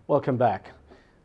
Welcome back.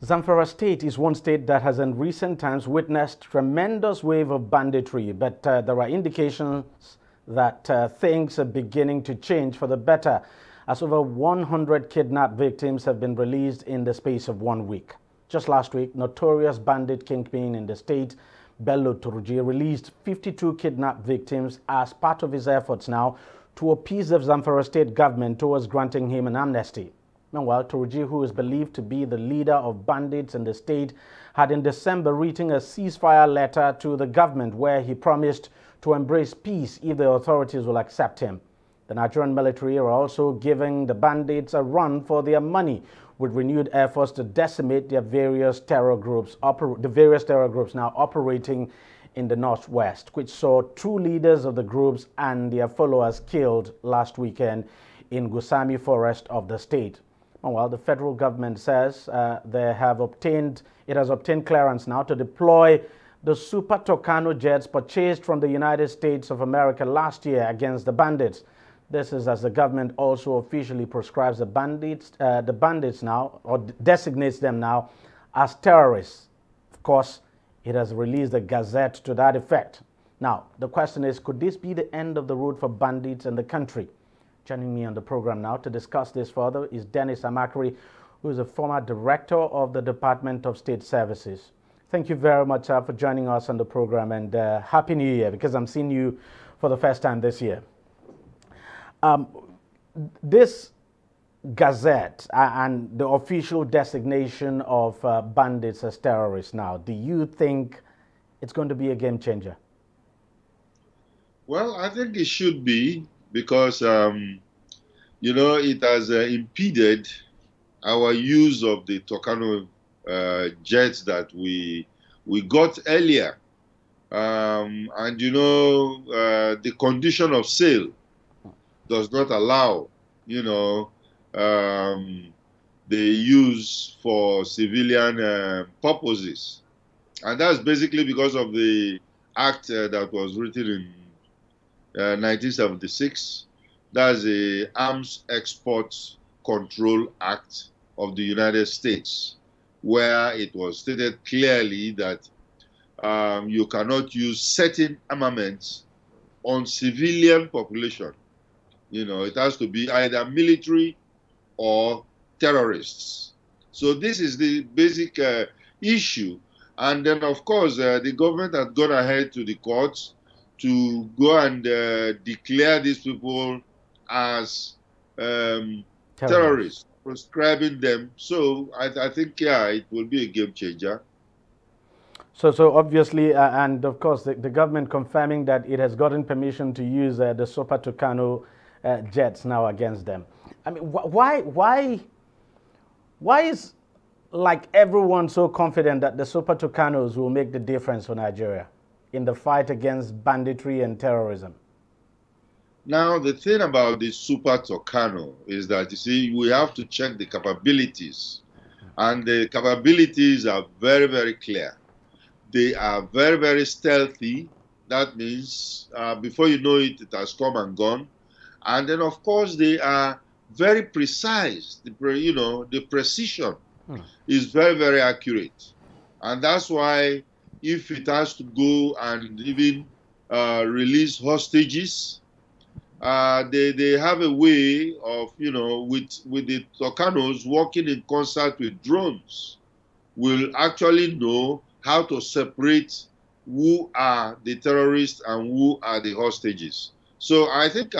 Zamfara State is one state that has in recent times witnessed tremendous wave of banditry, but there are indications that things are beginning to change for the better, as over 100 kidnapped victims have been released in the space of 1 week. Just last week, notorious bandit kingpin in the state, Bello Turji, released 52 kidnapped victims as part of his efforts now to appease the Zamfara state government towards granting him an amnesty. Meanwhile, Turji, who is believed to be the leader of bandits in the state, had in December written a ceasefire letter to the government where he promised to embrace peace if the authorities will accept him. The Nigerian military are also giving the bandits a run for their money with renewed efforts to decimate their various terror groups, now operating in the northwest, which saw two leaders of the groups and their followers killed last weekend in Gusami Forest of the state. Meanwhile, the federal government says it has obtained clearance now to deploy the Super Tucano jets purchased from the United States of America last year against the bandits. This is as the government also officially proscribes the bandits now, or designates them now as terrorists. Of course, it has released a gazette to that effect. Now, the question is, could this be the end of the road for bandits in the country? Joining me on the program now to discuss this further is Dennis Amakri, who is a former director of the Department of State Services. Thank you very much for joining us on the program, and Happy New Year, because I'm seeing you for the first time this year. This gazette and the official designation of bandits as terrorists now, do you think it's going to be a game changer? Well, I think it should be, because, it has impeded our use of the Tucano jets that we got earlier. The condition of sale does not allow, the use for civilian purposes. And that's basically because of the act that was written in 1976. That's the Arms Export Control Act of the United States, where it was stated clearly that you cannot use certain armaments on civilian population. It has to be either military or terrorists. So this is the basic issue. And then, of course, the government had gone ahead to the courts to go and declare these people as terrorists, proscribing them. So I think, yeah, it will be a game changer. So obviously, and of course, the government confirming that it has gotten permission to use the Super Tucano jets now against them. I mean, why is like everyone so confident that the Super Tucanos will make the difference for Nigeria in the fight against banditry and terrorism? Now, the thing about the Super Tucano is that, you see, we have to check the capabilities. And the capabilities are very, very clear. They are very, very stealthy. That means before you know it, it has come and gone. And then, of course, they are very precise. The precision is very, very accurate. And that's why if it has to go and even release hostages, they have a way of, with the Tucanos working in concert with drones, will actually know how to separate who are the terrorists and who are the hostages. So I think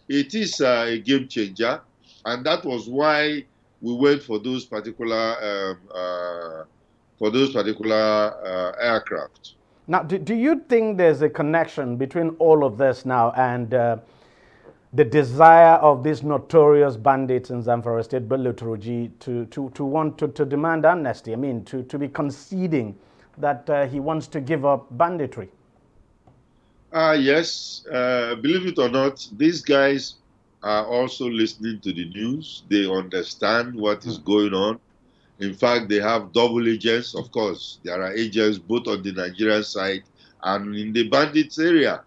it is a game changer, and that was why we went for those particular aircraft. Now, do you think there's a connection between all of this now and the desire of these notorious bandits in Zamfara State, Bello Turji, to want to demand amnesty? I mean, to be conceding that he wants to give up banditry? Yes. Believe it or not, these guys are also listening to the news. They understand what is going on. In fact, they have double agents. Of course, there are agents both on the Nigerian side and in the bandits area,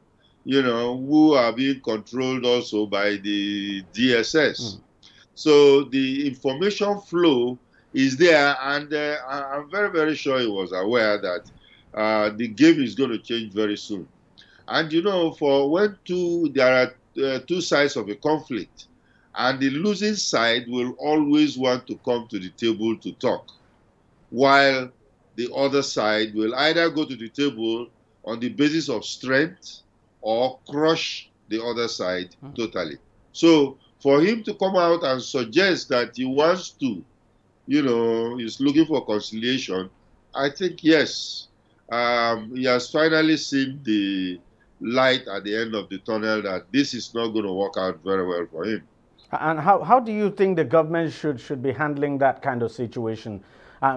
who are being controlled also by the DSS. So the information flow is there, and I'm very, very sure he was aware that the game is going to change very soon. And you know, for when there are two sides of a conflict, and the losing side will always want to come to the table to talk, while the other side will either go to the table on the basis of strength or crush the other side totally. So for him to come out and suggest that he wants to, you know, he's looking for conciliation, I think, yes, he has finally seen the light at the end of the tunnel, that this is not going to work out very well for him. And how do you think the government should be handling that kind of situation,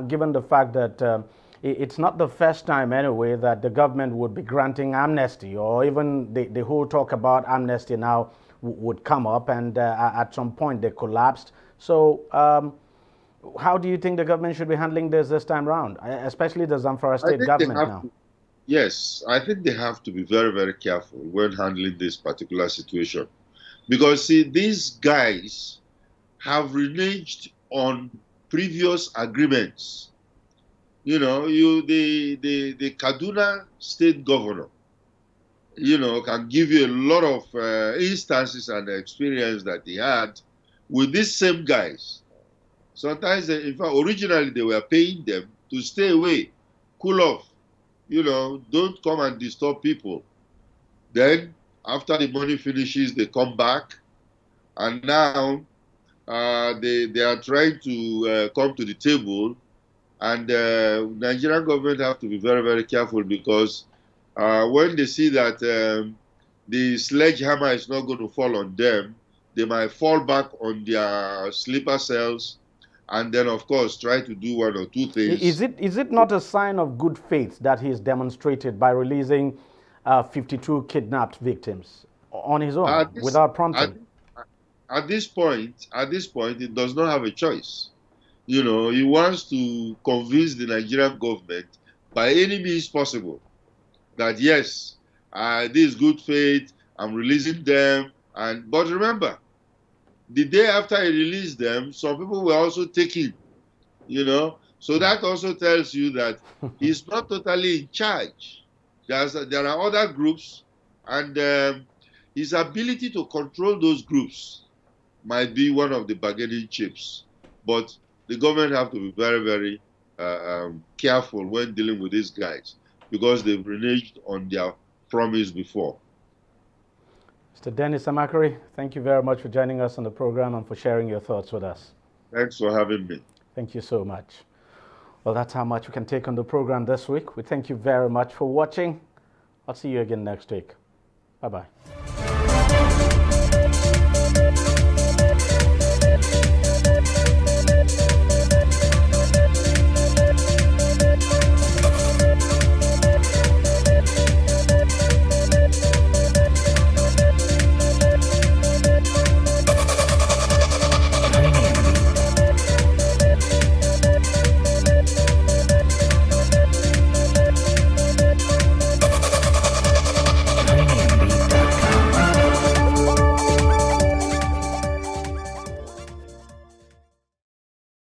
given the fact that it's not the first time anyway that the government would be granting amnesty, or even the whole talk about amnesty now would come up, and at some point they collapsed. So how do you think the government should be handling this time around, especially the Zamfara state government now? Yes, I think they have to be very, very careful when handling this particular situation. Because, see, these guys have reneged on previous agreements. You know, the Kaduna state governor, you know, can give you a lot of instances and experience that he had with these same guys. Sometimes, in fact, originally they were paying them to stay away, cool off, you know, don't come and disturb people. Then, after the money finishes, they come back, and now they are trying to come to the table, and Nigerian government have to be very, very careful, because when they see that the sledgehammer is not going to fall on them, they might fall back on their sleeper cells, and then, of course, try to do one or two things. Is it not a sign of good faith that he's demonstrated by releasing 52 kidnapped victims on his own, without prompting? At this point, it does not have a choice. You know, he wants to convince the Nigerian government by any means possible that, yes, this is good faith, I'm releasing them. But remember, the day after he released them, some people were also taken, you know. So that also tells you that he's not totally in charge. There are other groups, and his ability to control those groups might be one of the bargaining chips. But the government have to be very, very careful when dealing with these guys, because they've reneged on their promise before. Mr. Dennis Amakari, thank you very much for joining us on the program and for sharing your thoughts with us. Thanks for having me. Thank you so much. Well, that's how much we can take on the program this week. We thank you very much for watching. I'll see you again next week. Bye-bye.